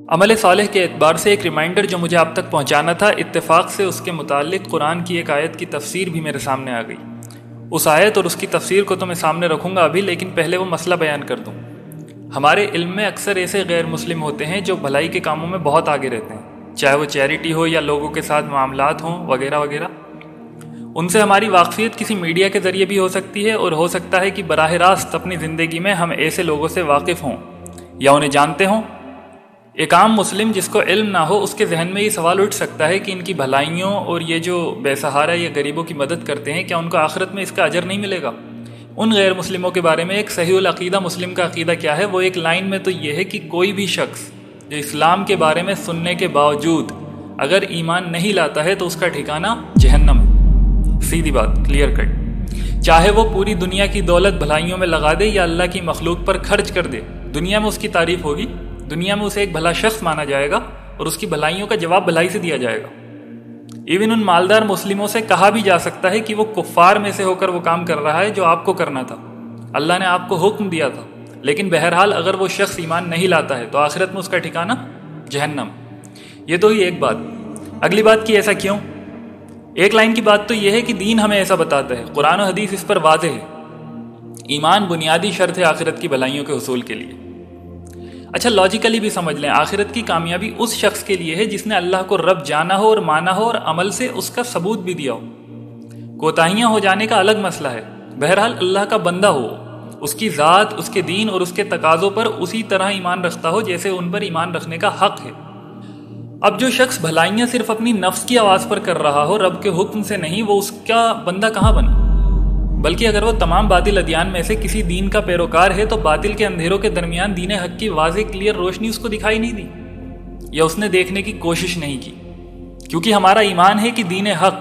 عمل صالح کے اعتبار سے ایک ریمائنڈر جو مجھے آپ تک پہنچانا تھا، اتفاق سے اس کے متعلق قرآن کی ایک آیت کی تفسیر بھی میرے سامنے آ گئی۔ اس آیت اور اس کی تفسیر کو تو میں سامنے رکھوں گا ابھی، لیکن پہلے وہ مسئلہ بیان کر دوں۔ ہمارے علم میں اکثر ایسے غیر مسلم ہوتے ہیں جو بھلائی کے کاموں میں بہت آگے رہتے ہیں، چاہے وہ چیریٹی ہو یا لوگوں کے ساتھ معاملات ہوں وغیرہ وغیرہ۔ ان سے ہماری واقفیت کسی میڈیا کے ذریعے بھی ہو سکتی ہے، اور ہو سکتا ہے کہ براہ راست اپنی زندگی میں ہم ایسے لوگوں سے واقف ہوں یا انہیں جانتے ہوں۔ ایک عام مسلم جس کو علم نہ ہو، اس کے ذہن میں یہ سوال اٹھ سکتا ہے کہ ان کی بھلائیوں اور یہ جو بے سہارا یا غریبوں کی مدد کرتے ہیں، کیا ان کو آخرت میں اس کا اجر نہیں ملے گا؟ ان غیر مسلموں کے بارے میں ایک صحیح العقیدہ مسلم کا عقیدہ کیا ہے؟ وہ ایک لائن میں تو یہ ہے کہ کوئی بھی شخص جو اسلام کے بارے میں سننے کے باوجود اگر ایمان نہیں لاتا ہے تو اس کا ٹھکانہ جہنم ہے۔ سیدھی بات، کلیئر کٹ۔ چاہے وہ پوری دنیا کی دولت بھلائیوں میں لگا دے یا اللہ کی مخلوق پر خرچ کر دے، دنیا میں اس کی تعریف ہوگی، دنیا میں اسے ایک بھلا شخص مانا جائے گا اور اس کی بھلائیوں کا جواب بھلائی سے دیا جائے گا۔ ایون ان مالدار مسلموں سے کہا بھی جا سکتا ہے کہ وہ کفار میں سے ہو کر وہ کام کر رہا ہے جو آپ کو کرنا تھا، اللہ نے آپ کو حکم دیا تھا، لیکن بہرحال اگر وہ شخص ایمان نہیں لاتا ہے تو آخرت میں اس کا ٹھکانہ جہنم۔ یہ تو ہی ایک بات۔ اگلی بات کہ ایسا کیوں؟ ایک لائن کی بات تو یہ ہے کہ دین ہمیں ایسا بتاتا ہے، قرآن و حدیث اس پر واضح ہے۔ ایمان بنیادی شرط ہے آخرت کی بھلائیوں کے حصول کے لیے۔ اچھا، لاجیکلی بھی سمجھ لیں، آخرت کی کامیابی اس شخص کے لیے ہے جس نے اللہ کو رب جانا ہو اور مانا ہو اور عمل سے اس کا ثبوت بھی دیا ہو۔ کوتاہیاں ہو جانے کا الگ مسئلہ ہے، بہرحال اللہ کا بندہ ہو، اس کی ذات، اس کے دین اور اس کے تقاضوں پر اسی طرح ایمان رکھتا ہو جیسے ان پر ایمان رکھنے کا حق ہے۔ اب جو شخص بھلائیاں صرف اپنی نفس کی آواز پر کر رہا ہو، رب کے حکم سے نہیں، وہ اس کا بندہ کہاں بنا؟ بلکہ اگر وہ تمام باطل ادیان میں سے کسی دین کا پیروکار ہے تو باطل کے اندھیروں کے درمیان دین حق کی واضح کلیئر روشنی اس کو دکھائی نہیں دی، یا اس نے دیکھنے کی کوشش نہیں کی، کیونکہ ہمارا ایمان ہے کہ دین حق،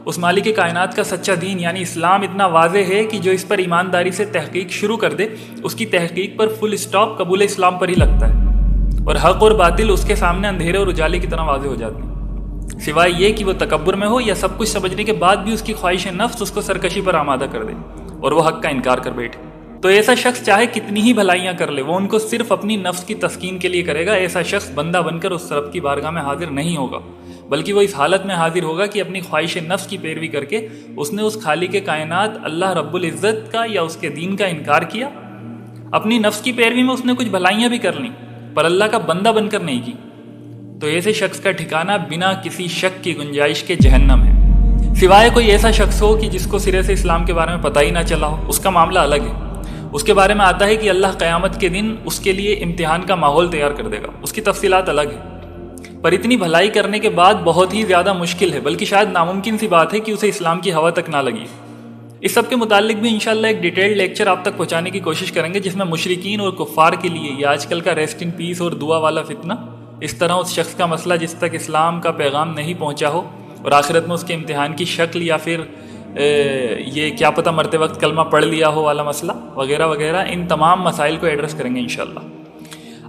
اس مالک کائنات کا سچا دین یعنی اسلام اتنا واضح ہے کہ جو اس پر ایمانداری سے تحقیق شروع کر دے، اس کی تحقیق پر فل اسٹاپ قبول اسلام پر ہی لگتا ہے، اور حق اور باطل اس کے سامنے اندھیرے اور اجالے کی طرح واضح ہو جاتے ہیں، سوائے یہ کہ وہ تکبر میں ہو یا سب کچھ سمجھنے کے بعد بھی اس کی خواہش نفس اس کو سرکشی پر آمادہ کر دے اور وہ حق کا انکار کر بیٹھے۔ تو ایسا شخص چاہے کتنی ہی بھلائیاں کر لے، وہ ان کو صرف اپنی نفس کی تسکین کے لیے کرے گا۔ ایسا شخص بندہ بن کر اس رب کی بارگاہ میں حاضر نہیں ہوگا، بلکہ وہ اس حالت میں حاضر ہوگا کہ اپنی خواہش نفس کی پیروی کر کے اس نے اس خالق کائنات اللہ رب العزت کا یا اس کے دین کا انکار کیا۔ اپنی نفس کی پیروی میں اس نے کچھ بھلائیاں بھی کر لیں، پر اللہ کا بندہ بن کر نہیں کی، تو ایسے شخص کا ٹھکانہ بنا کسی شک کی گنجائش کے جہنم ہے، سوائے کوئی ایسا شخص ہو کہ جس کو سرے سے اسلام کے بارے میں پتہ ہی نہ چلا ہو، اس کا معاملہ الگ ہے۔ اس کے بارے میں آتا ہے کہ اللہ قیامت کے دن اس کے لیے امتحان کا ماحول تیار کر دے گا، اس کی تفصیلات الگ ہیں، پر اتنی بھلائی کرنے کے بعد بہت ہی زیادہ مشکل ہے، بلکہ شاید ناممکن سی بات ہے کہ اسے اسلام کی ہوا تک نہ لگی۔ اس سب کے متعلق بھی انشاءاللہ ایک ڈیٹیلڈ لیکچر آپ تک پہنچانے کی کوشش کریں گے، جس میں مشرکین اور کفار کے لیے یہ آج کل کا ریسٹ ان پیس اور دعا والا فتنہ، اس طرح اس شخص کا مسئلہ جس تک اسلام کا پیغام نہیں پہنچا ہو اور آخرت میں اس کے امتحان کی شکل یا پھر یہ کیا پتہ مرتے وقت کلمہ پڑھ لیا ہو والا مسئلہ وغیرہ وغیرہ، ان تمام مسائل کو ایڈریس کریں گے انشاءاللہ۔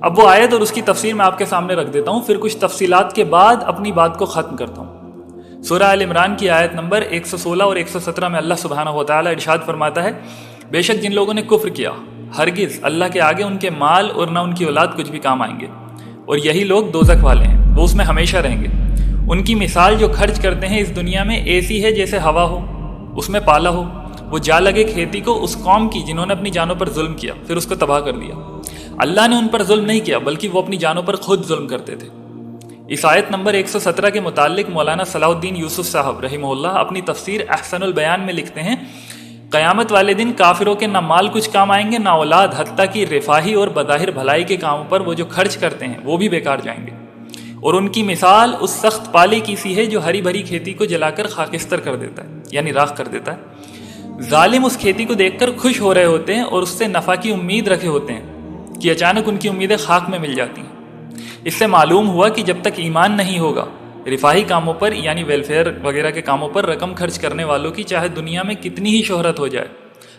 اب وہ آیت اور اس کی تفسیر میں آپ کے سامنے رکھ دیتا ہوں، پھر کچھ تفصیلات کے بعد اپنی بات کو ختم کرتا ہوں۔ سورہ آل عمران کی آیت نمبر 116 اور 117 میں اللہ سبحانہ و تعالیٰ ارشاد فرماتا ہے، بے شک جن لوگوں نے کفر کیا، ہرگز اللہ کے آگے ان کے مال اور نہ ان کی اولاد کچھ بھی کام آئیں گے، اور یہی لوگ دوزخ والے ہیں، وہ اس میں ہمیشہ رہیں گے۔ ان کی مثال جو خرچ کرتے ہیں اس دنیا میں ایسی ہے جیسے ہوا ہو، اس میں پالا ہو، وہ جا لگے کھیتی کو اس قوم کی جنہوں نے اپنی جانوں پر ظلم کیا، پھر اس کو تباہ کر دیا۔ اللہ نے ان پر ظلم نہیں کیا، بلکہ وہ اپنی جانوں پر خود ظلم کرتے تھے۔ اس آیت نمبر 117 کے متعلق مولانا صلاح الدین یوسف صاحب رحمہ اللہ اپنی تفسیر احسن البیان میں لکھتے ہیں، قیامت والے دن کافروں کے نہ مال کچھ کام آئیں گے نہ اولاد، حتیٰ کہ رفاہی اور بظاہر بھلائی کے کاموں پر وہ جو خرچ کرتے ہیں وہ بھی بیکار جائیں گے، اور ان کی مثال اس سخت پالے کی سی ہے جو ہری بھری کھیتی کو جلا کر خاکستر کر دیتا ہے، یعنی راکھ کر دیتا ہے۔ ظالم اس کھیتی کو دیکھ کر خوش ہو رہے ہوتے ہیں اور اس سے نفع کی امید رکھے ہوتے ہیں کہ اچانک ان کی امیدیں خاک میں مل جاتی ہیں۔ اس سے معلوم ہوا کہ جب تک ایمان نہیں ہوگا، رفاہی کاموں پر یعنی ویلفیئر وغیرہ کے کاموں پر رقم خرچ کرنے والوں کی چاہے دنیا میں کتنی ہی شہرت ہو جائے،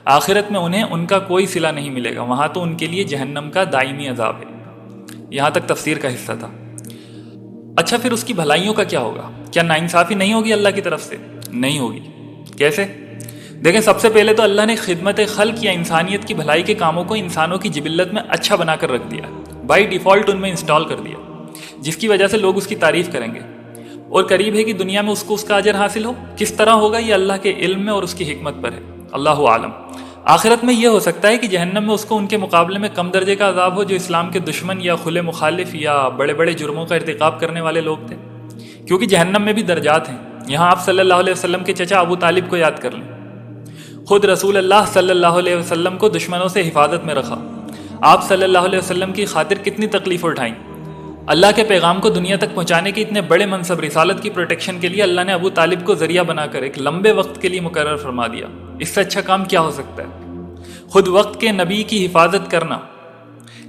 آخرت میں انہیں ان کا کوئی صلہ نہیں ملے گا، وہاں تو ان کے لیے جہنم کا دائمی عذاب ہے۔ یہاں تک تفسیر کا حصہ تھا۔ اچھا، پھر اس کی بھلائیوں کا کیا ہوگا؟ کیا ناانصافی نہیں ہوگی اللہ کی طرف سے؟ نہیں ہوگی۔ کیسے؟ دیکھیں، سب سے پہلے تو اللہ نے خدمت خلق یا انسانیت کی بھلائی کے کاموں کو انسانوں کی جبلت میں اچھا بنا کر رکھ دیا، بائی ڈیفالٹ ان میں انسٹال کر دیا۔ جس کی وجہ سے لوگ اس کی تعریف کریں گے، اور قریب ہے کہ دنیا میں اس کو اس کا اجر حاصل ہو۔ کس طرح ہوگا یہ اللہ کے علم میں اور اس کی حکمت پر ہے، اللہ عالم۔ آخرت میں یہ ہو سکتا ہے کہ جہنم میں اس کو ان کے مقابلے میں کم درجے کا عذاب ہو، جو اسلام کے دشمن یا کھلے مخالف یا بڑے بڑے جرموں کا ارتکاب کرنے والے لوگ تھے، کیونکہ جہنم میں بھی درجات ہیں۔ یہاں آپ صلی اللہ علیہ وسلم کے چچا ابو طالب کو یاد کر لیں۔ خود رسول اللہ صلی اللہ علیہ وسلم کو دشمنوں سے حفاظت میں رکھا۔ آپ صلی اللہ علیہ وسلم کی خاطر کتنی تکلیف اٹھائیں۔ اللہ کے پیغام کو دنیا تک پہنچانے کے اتنے بڑے منصب، رسالت کی پروٹیکشن کے لیے اللہ نے ابو طالب کو ذریعہ بنا کر ایک لمبے وقت کے لیے مقرر فرما دیا۔ اس سے اچھا کام کیا ہو سکتا ہے؟ خود وقت کے نبی کی حفاظت کرنا،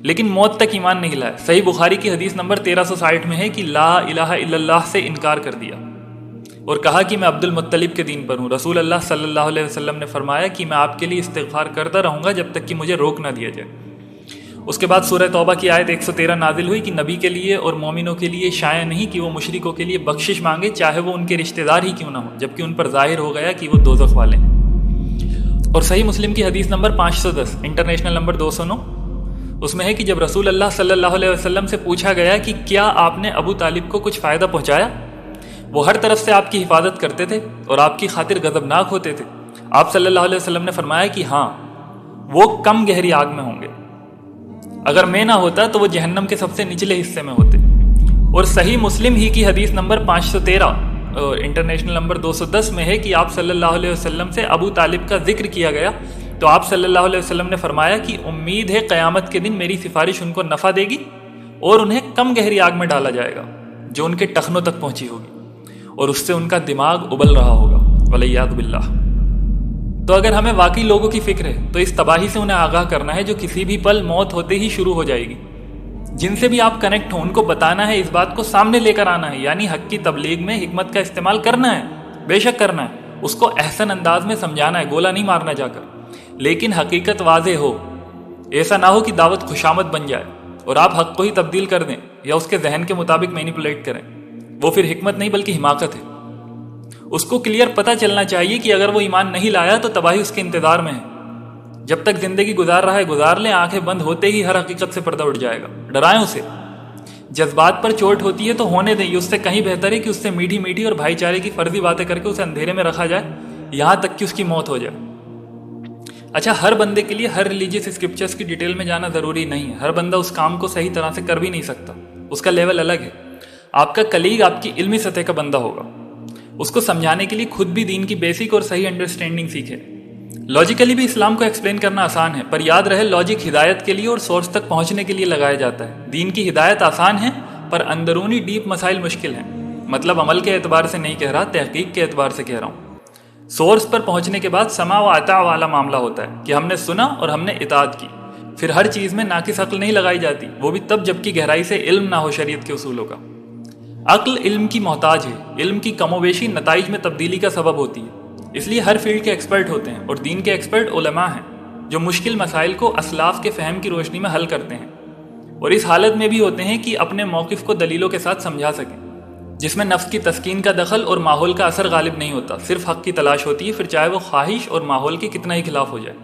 لیکن موت تک ایمان نہیں لایا۔ صحیح بخاری کی حدیث نمبر 1360 میں ہے کہ لا الہ الا اللہ سے انکار کر دیا اور کہا کہ میں عبد المطلب کے دین پر ہوں۔ رسول اللہ صلی اللہ علیہ وسلم نے فرمایا کہ میں آپ کے لیے استغفار کرتا رہوں گا جب تک کہ مجھے روک نہ دیا جائے۔ اس کے بعد سورہ توبہ کی آیت 113 نازل ہوئی کہ نبی کے لیے اور مومنوں کے لیے شائع نہیں کہ وہ مشرکوں کے لیے بخشش مانگے، چاہے وہ ان کے رشتہ دار ہی کیوں نہ ہو، جبکہ ان پر ظاہر ہو گیا کہ وہ دوزخ والے ہیں۔ اور صحیح مسلم کی حدیث نمبر 510 انٹرنیشنل نمبر 209، اس میں ہے کہ جب رسول اللہ صلی اللہ علیہ وسلم سے پوچھا گیا کہ کیا آپ نے ابو طالب کو کچھ فائدہ پہنچایا، وہ ہر طرف سے آپ کی حفاظت کرتے تھے اور آپ کی خاطر غضبناک ہوتے تھے، آپ صلی اللہ علیہ وسلم نے فرمایا کہ ہاں، وہ کم گہری آگ میں ہوں گے، اگر میں نہ ہوتا تو وہ جہنم کے سب سے نچلے حصے میں ہوتے۔ اور صحیح مسلم ہی کی حدیث نمبر 513 اور انٹرنیشنل نمبر 210 میں ہے کہ آپ صلی اللہ علیہ وسلم سے ابو طالب کا ذکر کیا گیا تو آپ صلی اللہ علیہ وسلم نے فرمایا کہ امید ہے قیامت کے دن میری سفارش ان کو نفع دے گی اور انہیں کم گہری آگ میں ڈالا جائے گا جو ان کے ٹخنوں تک پہنچی ہوگی اور اس سے ان کا دماغ ابل رہا ہوگا، ولیعذ باللہ۔ تو اگر ہمیں واقعی لوگوں کی فکر ہے تو اس تباہی سے انہیں آگاہ کرنا ہے جو کسی بھی پل موت ہوتے ہی شروع ہو جائے گی۔ جن سے بھی آپ کنیکٹ ہوں ان کو بتانا ہے، اس بات کو سامنے لے کر آنا ہے، یعنی حق کی تبلیغ میں حکمت کا استعمال کرنا ہے، بے شک کرنا ہے، اس کو احسن انداز میں سمجھانا ہے، گولا نہیں مارنا جا کر، لیکن حقیقت واضح ہو۔ ایسا نہ ہو کہ دعوت خوشامد بن جائے اور آپ حق کو ہی تبدیل کر دیں یا اس کے ذہن کے مطابق مینیپولیٹ کریں، وہ پھر حکمت نہیں بلکہ حماقت ہے۔ اس کو کلیئر پتہ چلنا چاہیے کہ اگر وہ ایمان نہیں لایا تو تباہی اس کے انتظار میں ہے۔ جب تک زندگی گزار رہا ہے گزار لیں، آنکھیں بند ہوتے ہی ہر حقیقت سے پردہ اٹھ جائے گا۔ ڈرائیں اسے، جذبات پر چوٹ ہوتی ہے تو ہونے دیں، یہ اس سے کہیں بہتر ہے کہ اس سے میٹھی میٹھی اور بھائی چارے کی فرضی باتیں کر کے اسے اندھیرے میں رکھا جائے یہاں تک کہ اس کی موت ہو جائے۔ اچھا، ہر بندے کے لیے ہر ریلیجیس اسکرپچرز کی ڈیٹیل میں جانا ضروری نہیں ہے، ہر بندہ اس کام کو صحیح طرح سے کر بھی نہیں سکتا، اس کا لیول الگ ہے۔ آپ کا کلیگ آپ کی علمی سطح کا بندہ ہوگا، اس کو سمجھانے کے لیے خود بھی دین کی بیسک اور صحیح انڈرسٹینڈنگ سیکھے۔ لاجیکلی بھی اسلام کو ایکسپلین کرنا آسان ہے، پر یاد رہے لاجک ہدایت کے لیے اور سورس تک پہنچنے کے لیے لگایا جاتا ہے۔ دین کی ہدایت آسان ہے پر اندرونی ڈیپ مسائل مشکل ہیں، مطلب عمل کے اعتبار سے نہیں کہہ رہا، تحقیق کے اعتبار سے کہہ رہا ہوں۔ سورس پر پہنچنے کے بعد سماع و اطاع والا معاملہ ہوتا ہے کہ ہم نے سنا اور ہم نے اطاعت کی، پھر ہر چیز میں ناقص عقل نہیں لگائی جاتی، وہ بھی تب جب کہ گہرائی سے علم نہ ہو شریعت کے اصولوں کا۔ عقل علم کی محتاج ہے، علم کی کم و بیشی نتائج میں تبدیلی کا سبب ہوتی ہے، اس لیے ہر فیلڈ کے ایکسپرٹ ہوتے ہیں اور دین کے ایکسپرٹ علماء ہیں جو مشکل مسائل کو اسلاف کے فہم کی روشنی میں حل کرتے ہیں، اور اس حالت میں بھی ہوتے ہیں کہ اپنے موقف کو دلیلوں کے ساتھ سمجھا سکیں، جس میں نفس کی تسکین کا دخل اور ماحول کا اثر غالب نہیں ہوتا، صرف حق کی تلاش ہوتی ہے، پھر چاہے وہ خواہش اور ماحول کے کتنا ہی خلاف ہو جائے۔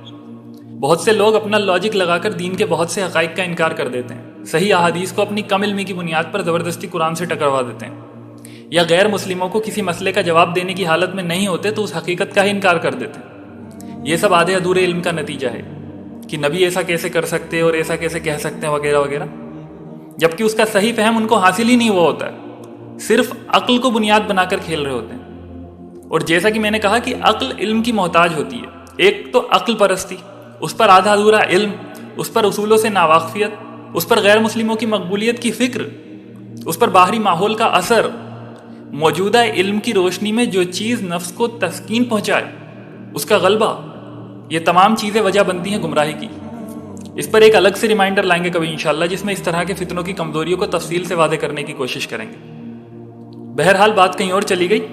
بہت سے لوگ اپنا لاجک لگا کر دین کے بہت سے حقائق کا انکار کر دیتے ہیں، صحیح احادیث کو اپنی کم علمی کی بنیاد پر زبردستی قرآن سے ٹکروا دیتے ہیں، یا غیر مسلموں کو کسی مسئلے کا جواب دینے کی حالت میں نہیں ہوتے تو اس حقیقت کا ہی انکار کر دیتے ہیں۔ یہ سب آدھے ادھورے علم کا نتیجہ ہے کہ نبی ایسا کیسے کر سکتے اور ایسا کیسے کہہ سکتے ہیں وغیرہ وغیرہ، جبکہ اس کا صحیح فہم ان کو حاصل ہی نہیں ہوا ہوتا ہے، صرف عقل کو بنیاد بنا کر کھیل رہے ہوتے ہیں۔ اور جیسا کہ میں نے کہا کہ عقل علم کی محتاج ہوتی ہے، ایک تو عقل پرستی، اس پر آدھا ادھورا علم، اس پر اصولوں سے ناواقفیت، اس پر غیر مسلموں کی مقبولیت کی فکر، اس پر باہری ماحول کا اثر، موجودہ علم کی روشنی میں جو چیز نفس کو تسکین پہنچائے اس کا غلبہ، یہ تمام چیزیں وجہ بنتی ہیں گمراہی کی۔ اس پر ایک الگ سے ریمائنڈر لائیں گے کبھی انشاءاللہ، جس میں اس طرح کے فتنوں کی کمزوریوں کو تفصیل سے واضح کرنے کی کوشش کریں گے۔ بہرحال بات کہیں اور چلی گئی،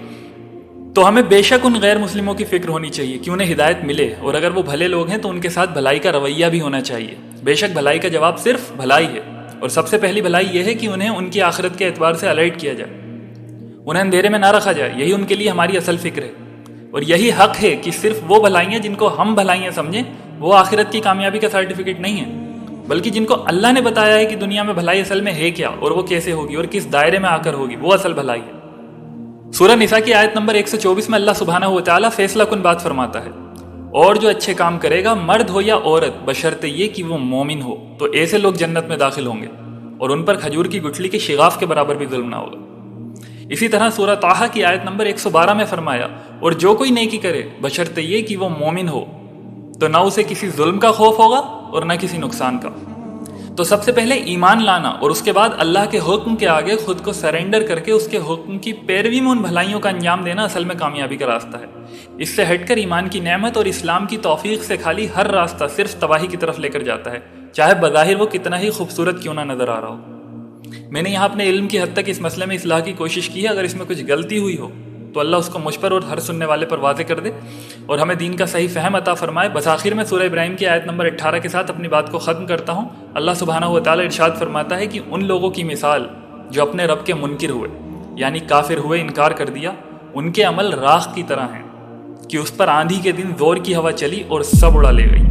تو ہمیں بے شک ان غیر مسلموں کی فکر ہونی چاہیے کہ انہیں ہدایت ملے، اور اگر وہ بھلے لوگ ہیں تو ان کے ساتھ بھلائی کا رویہ بھی ہونا چاہیے۔ بے شک بھلائی کا جواب صرف بھلائی ہے، اور سب سے پہلی بھلائی یہ ہے کہ انہیں ان کی آخرت کے اعتبار سے الرٹ کیا جائے، انہیں اندھیرے میں نہ رکھا جائے، یہی ان کے لیے ہماری اصل فکر ہے، اور یہی حق ہے کہ صرف وہ بھلائیاں جن کو ہم بھلائیاں سمجھیں وہ آخرت کی کامیابی کا سرٹیفکیٹ نہیں ہے۔ بلکہ جن کو اللہ نے بتایا ہے کہ دنیا میں بھلائی اصل میں ہے کیا اور وہ کیسے ہوگی اور کس دائرے میں آ کر ہوگی، وہ اصل بھلائی ہے۔ سورہ نساء کی آیت نمبر 124 میں اللہ سبحانہ و تعالیٰ فیصلہ کن بات فرماتا ہے، اور جو اچھے کام کرے گا، مرد ہو یا عورت، بشرطے یہ کہ وہ مومن ہو، تو ایسے لوگ جنت میں داخل ہوں گے اور ان پر کھجور کی گٹھلی کے شغاف کے برابر بھی ظلم نہ ہوگا۔ اسی طرح سورہ طٰہٰ کی آیت نمبر 112 میں فرمایا، اور جو کوئی نیکی کرے بشرطے یہ کہ وہ مومن ہو، تو نہ اسے کسی ظلم کا خوف ہوگا اور نہ کسی نقصان کا۔ تو سب سے پہلے ایمان لانا اور اس کے بعد اللہ کے حکم کے آگے خود کو سرنڈر کر کے اس کے حکم کی پیروی میں ان بھلائیوں کا انجام دینا اصل میں کامیابی کا راستہ ہے۔ اس سے ہٹ کر ایمان کی نعمت اور اسلام کی توفیق سے خالی ہر راستہ صرف تباہی کی طرف لے کر جاتا ہے، چاہے بظاہر وہ کتنا ہی خوبصورت کیوں نہ نظر آ رہا ہو۔ میں نے یہاں اپنے علم کی حد تک اس مسئلے میں اصلاح کی کوشش کی ہے، اگر اس میں کچھ غلطی ہوئی ہو تو اللہ اس کو مجھ پر اور ہر سننے والے پر واضح کر دے اور ہمیں دین کا صحیح فہم عطا فرمائے۔ بس آخر میں سورہ ابراہیم کی آیت نمبر 18 کے ساتھ اپنی بات کو ختم کرتا ہوں۔ اللہ سبحانہ و تعالیٰ ارشاد فرماتا ہے کہ ان لوگوں کی مثال جو اپنے رب کے منکر ہوئے، یعنی کافر ہوئے، انکار کر دیا، ان کے عمل راخ کی طرح ہیں کہ اس پر آندھی کے دن زور کی ہوا چلی اور سب اڑا لے گئی۔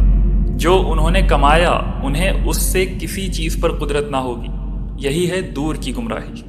جو انہوں نے کمایا انہیں اس سے کسی چیز پر قدرت نہ ہوگی، یہی ہے دور کی گمراہی۔